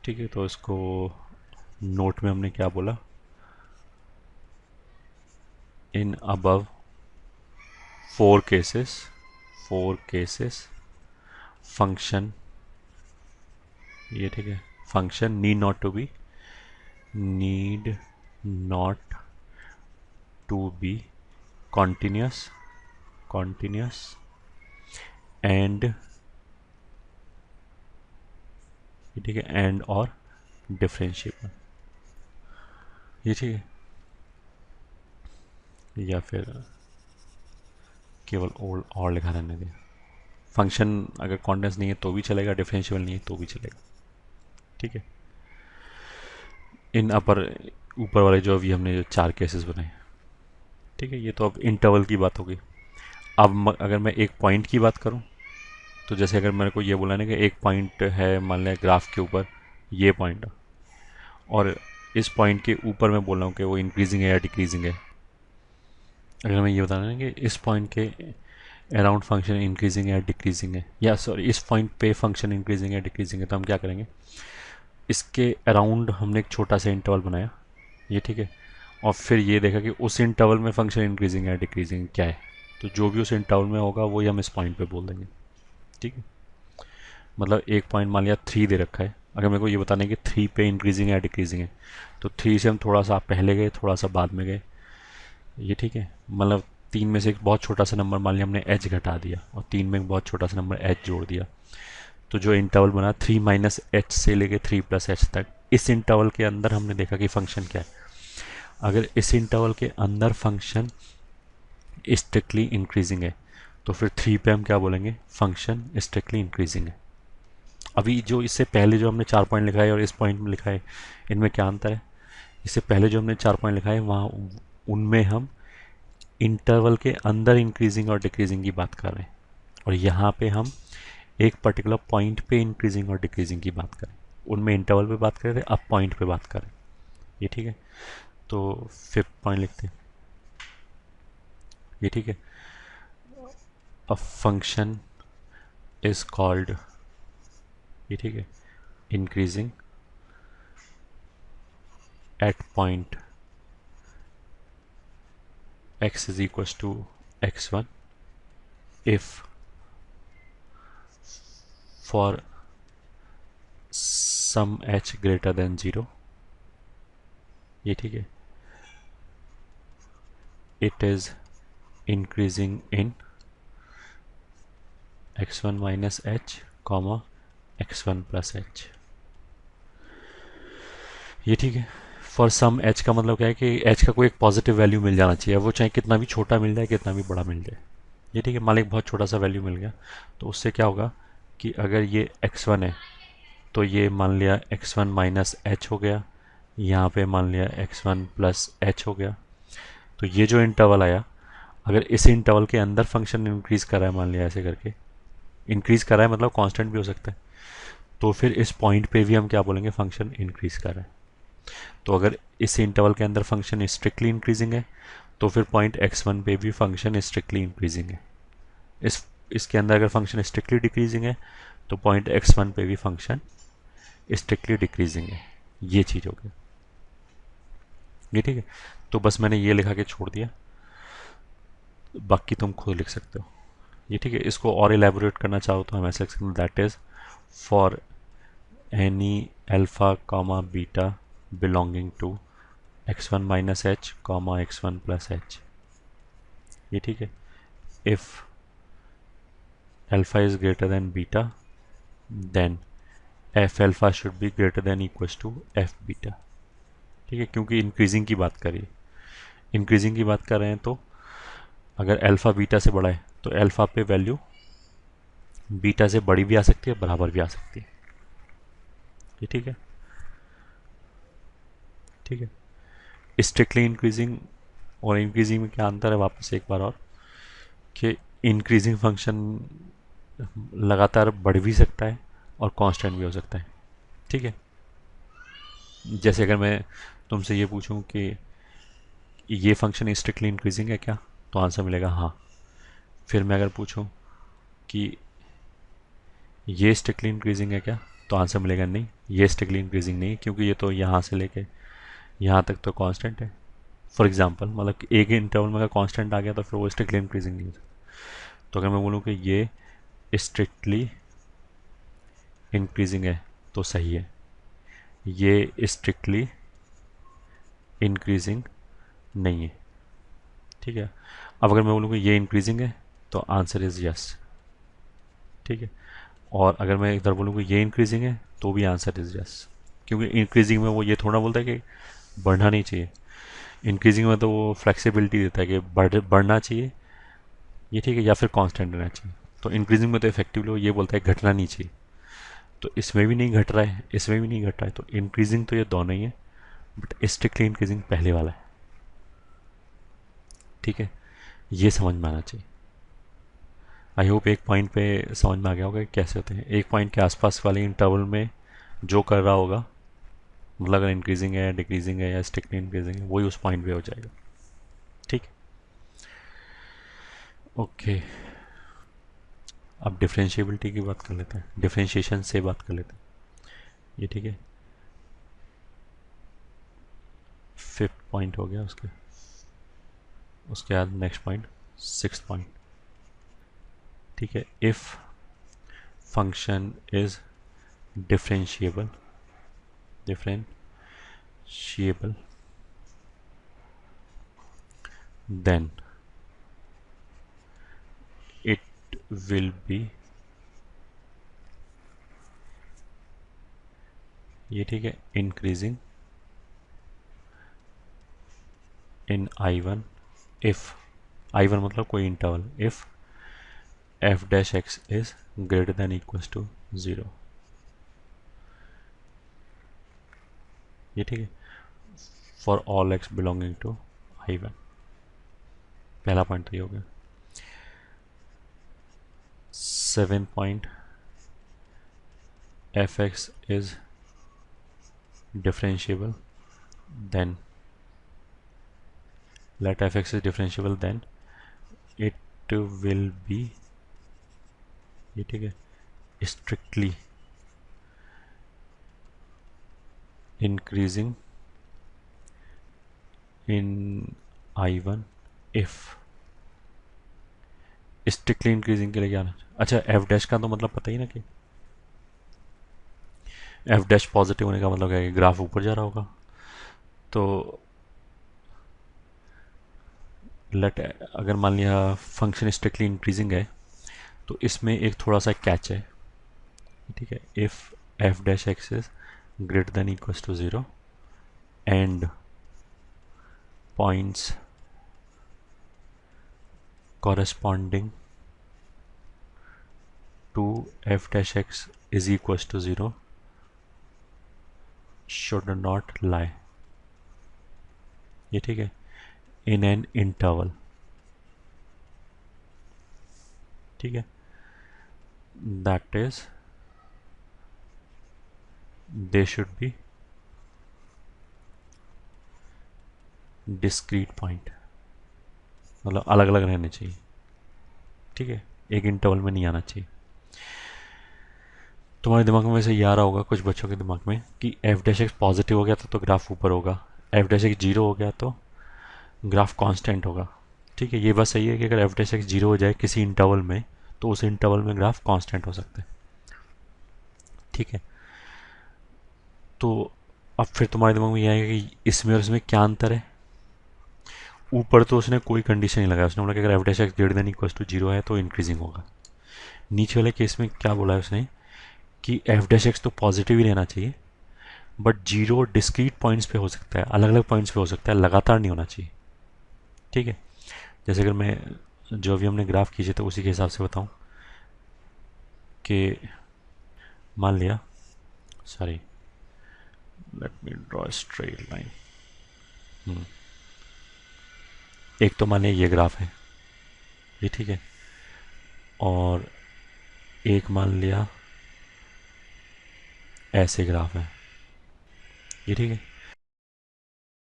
ठीक है, तो इसको नोट में हमने क्या बोला, in above four cases function, ये ठीक है, function need not to be continuous and, ये ठीक है, एंड और डिफरेंशिएबल, ये ठीक है, या फिर केवल और लिखा रहने दें। फंक्शन अगर कॉन्टिन्यूस नहीं है तो भी चलेगा, डिफरेंशिएबल नहीं है तो भी चलेगा। ठीक है, इन अपर ऊपर वाले जो अभी हमने जो 4 केसेस बनाए, ठीक है, ये तो अब इंटरवल की बात होगी। अब अगर मैं एक पॉइंट की बात करूं, तो जैसे अगर मेरे को ये बोला ना कि एक पॉइंट है, मान लिया ग्राफ के ऊपर ये पॉइंट, और इस पॉइंट के ऊपर मैं बोल रहा हूँ कि वो इंक्रीजिंग है या डिक्रीजिंग है। अगर मैं ये बताना है कि इस पॉइंट के अराउंड फंक्शन इंक्रीजिंग है या डिक्रीजिंग है, या सॉरी इस पॉइंट पे फंक्शन इंक्रीजिंग है डिक्रीजिंग है, तो हम क्या करेंगे, इसके अराउंड हमने एक छोटा सा इंटरवल बनाया, ये ठीक है, और फिर ये देखा कि उस इंटरवल में फंक्शन इंक्रीजिंग है डिक्रीजिंग क्या है, तो जो भी उस इंटरवल में होगा वही हम इस पॉइंट पे बोल देंगे। ठीक है, मतलब एक पॉइंट मान लिया 3 दे रखा है, अगर मेरे को ये बताना है कि 3 पे इंक्रीजिंग है या डिक्रीजिंग है, तो 3 से हम थोड़ा सा पहले गए, थोड़ा सा बाद में गए, ये ठीक है, मतलब 3 में से एक बहुत छोटा सा नंबर मान लिया हमने एच घटा दिया, और 3 में एक बहुत छोटा सा नंबर एच जोड़ दिया, तो जो इंटरवल बना 3 माइनस एच से लेके 3 प्लस एच तक, इस इंटरवल के अंदर हमने देखा कि फंक्शन क्या है। अगर इस इंटरवल के अंदर फंक्शन स्ट्रिक्टली इंक्रीजिंग है, तो फिर 3 पे हम क्या बोलेंगे, फंक्शन स्ट्रिक्टली इंक्रीजिंग है। अभी जो इससे पहले जो हमने 4 पॉइंट लिखा है और इस पॉइंट में लिखा है, इनमें क्या अंतर है, इससे पहले जो हमने 4 पॉइंट लिखा है वहाँ उनमें हम इंटरवल के अंदर इंक्रीजिंग और डिक्रीजिंग की बात कर रहे हैं, और यहाँ पे हम एक पर्टिकुलर पॉइंट पे इंक्रीजिंग और डिक्रीजिंग की बात करें। उनमें इंटरवल पे बात कर रहे थे, अब पॉइंट पे बात करें, ये ठीक है, तो 5th पॉइंट लिखते हैं, ये ठीक है, अ फंक्शन इज कॉल्ड, ये ठीक है, increasing at point x is equals to x1 if for sum h greater than 0, ये ठीक है, it is increasing in x1 minus h comma x1 plus h, ये ठीक है, फॉर सम h का मतलब क्या है कि h का कोई एक पॉजिटिव वैल्यू मिल जाना चाहिए, वो चाहे कितना भी छोटा मिल जाए कितना भी बड़ा मिल जाए, ये ठीक है, मान एक बहुत छोटा सा वैल्यू मिल गया, तो उससे क्या होगा कि अगर ये x1 है तो ये मान लिया x1 माइनस एच हो गया, यहाँ पे मान लिया x1 प्लस एच हो गया, तो ये जो इंटरवल आया, अगर इस इंटरवल के अंदर फंक्शन इंक्रीज कर रहा है, मान लिया ऐसे करके इंक्रीज कर रहा है, मतलब कांस्टेंट भी हो सकता है, तो फिर इस पॉइंट पे भी हम क्या बोलेंगे, फंक्शन इंक्रीज कर रहा है। तो अगर इस इंटरवल के अंदर फंक्शन स्ट्रिक्टली इंक्रीजिंग है, तो फिर पॉइंट x1 पे भी फंक्शन स्ट्रिक्टली इंक्रीजिंग है। इसके अंदर अगर फंक्शन स्ट्रिक्टली डिक्रीजिंग है, तो पॉइंट x1 पे भी फंक्शन स्ट्रिक्टली डिक्रीजिंग है, ये चीज़ हो गई, ये ठीक है, तो बस मैंने ये लिखा के छोड़ दिया, बाकी तुम खुद लिख सकते हो, ये ठीक है। इसको और एलेबोरेट करना चाहो तो हम ऐसे लिख सकते हैं, that is for any alpha comma beta belonging to x1 minus H comma x1 plus H, ये ठीक है, if alpha is greater than beta then F alpha should be greater than equals to F beta, ठीक है, क्योंकि increasing की बात करिए, increasing की बात कर रहे हैं, तो अगर अल्फा बीटा से बड़ा है तो अल्फा पे वैल्यू बीटा से बड़ी भी आ सकती है, बराबर भी आ सकती है, ये ठीक है, ठीक है। स्ट्रिक्टली इंक्रीजिंग और इंक्रीजिंग में क्या अंतर है, वापस एक बार और, कि इंक्रीजिंग फंक्शन लगातार बढ़ भी सकता है और कांस्टेंट भी हो सकता है, ठीक है। जैसे अगर मैं तुमसे ये पूछूं कि ये फंक्शन स्ट्रिक्टली इंक्रीजिंग है क्या, तो आंसर मिलेगा हाँ। फिर मैं अगर पूछूं कि ये स्ट्रिक्टली इंक्रीजिंग है क्या, तो आंसर मिलेगा नहीं, ये स्ट्रिक्टली इंक्रीजिंग नहीं है, क्योंकि ये तो यहाँ से लेके यहाँ तक तो कांस्टेंट है। फॉर एग्जांपल मतलब कि एक इंटरवल में अगर कांस्टेंट आ गया तो फिर वो स्ट्रिक्टली इंक्रीजिंग नहीं है। तो अगर मैं बोलूँ कि ये स्ट्रिक्टली इंक्रीजिंग है तो सही है, ये स्ट्रिक्टली इंक्रीजिंग नहीं है। ठीक है, अब अगर मैं बोलूँ कि ये इंक्रीजिंग है तो आंसर इज़ यस। ठीक है, और अगर मैं इधर बोलूँ कि ये इंक्रीजिंग है तो भी आंसर इज़ यस, क्योंकि इंक्रीजिंग में वो ये थोड़ा बोलता है कि बढ़ना नहीं चाहिए। इंक्रीजिंग में तो वो फ्लेक्सिबिलिटी देता है कि बढ़ना चाहिए ये, ठीक है, या फिर कांस्टेंट रहना चाहिए। तो इंक्रीजिंग में तो इफेक्टिवली वो ये बोलता है घटना नहीं चाहिए। तो इसमें भी नहीं घट रहा है, इसमें भी नहीं घट रहा है, तो इंक्रीजिंग तो ये दोनों ही है, बट स्ट्रिक्टली इंक्रीजिंग पहले वाला है। ठीक है, ये समझ में आना चाहिए। आई होप एक पॉइंट पे समझ में आ गया होगा कि कैसे होते हैं। एक पॉइंट के आसपास वाले इंटरवल में जो कर रहा होगा, मतलब अगर इंक्रीजिंग है, डिक्रीजिंग है या स्ट्रिक्टली इंक्रीजिंग है, वही उस पॉइंट पे हो जाएगा। ठीक, ओके। अब डिफरेंशिएबिलिटी की बात कर लेते हैं, डिफरेंशिएशन से बात कर लेते हैं ये। ठीक है, फिफ्थ पॉइंट हो गया उसके बाद नेक्स्ट पॉइंट, सिक्स्थ पॉइंट। ठीक है, if function is differentiable then it will be, ये ठीक है, increasing in I1 if I1 मतलब कोई interval, if f dash x is greater than equals to 0। ये ठीक है, for all x belonging to I1। पहला पॉइंट तो ये हो गया। 7 point, F X is differentiable then let f(x) is differentiable then it will be, ये ठीक है, strictly increasing in I1 if, strictly increasing के लिए क्या आना। अच्छा, एफ डैश का तो मतलब पता ही ना कि एफ डैश पॉजिटिव होने का मतलब है कि ग्राफ ऊपर जा रहा होगा। तो लेट, अगर मान लिया फंक्शन स्ट्रिक्टली इंक्रीजिंग है तो इसमें एक थोड़ा सा कैच है। ठीक है, if F dash X is greater than equals to 0 and points corresponding to f dash x is equals to 0 should not lie। ये ठीक है, in an interval। ठीक है, that is they should be discrete point, मतलब अलग अलग रहने चाहिए। ठीक है, एक इंटरवल में नहीं आना चाहिए। तुम्हारे दिमाग में वैसे ये आ रहा होगा कुछ बच्चों के दिमाग में कि एफ डैश एक्स पॉजिटिव हो गया तो ग्राफ ऊपर होगा, एफ डैश एक्स जीरो हो गया तो ग्राफ कांस्टेंट होगा। ठीक है, ये बात सही है कि अगर एफ डैश एक्स जीरो हो जाए किसी इंटरवल में तो उस इंटरवल में ग्राफ कांस्टेंट हो सकता है। ठीक है, तो अब फिर तुम्हारे दिमाग में ये आएगा कि इसमें और इसमें क्या अंतर है। ऊपर तो उसने कोई कंडीशन नहीं लगाया, उसने बोला कि अगर F dash X greater than equals to 0 है तो इंक्रीजिंग होगा। नीचे वाले केस में क्या बोला है उसने कि एफ डैश एक्स तो पॉजिटिव ही रहना चाहिए, बट 0 डिस्क्रीट पॉइंट्स पे हो सकता है, अलग अलग पॉइंट्स पे हो सकता है, लगातार नहीं होना चाहिए। ठीक है, जैसे अगर मैं जो भी हमने ग्राफ खींचे तो उसी के हिसाब से बताऊं कि मान लिया, sorry let me draw straight line. एक तो मान लिया ये ग्राफ है, ये ठीक है, और एक मान लिया ऐसे ग्राफ है, ये ठीक है।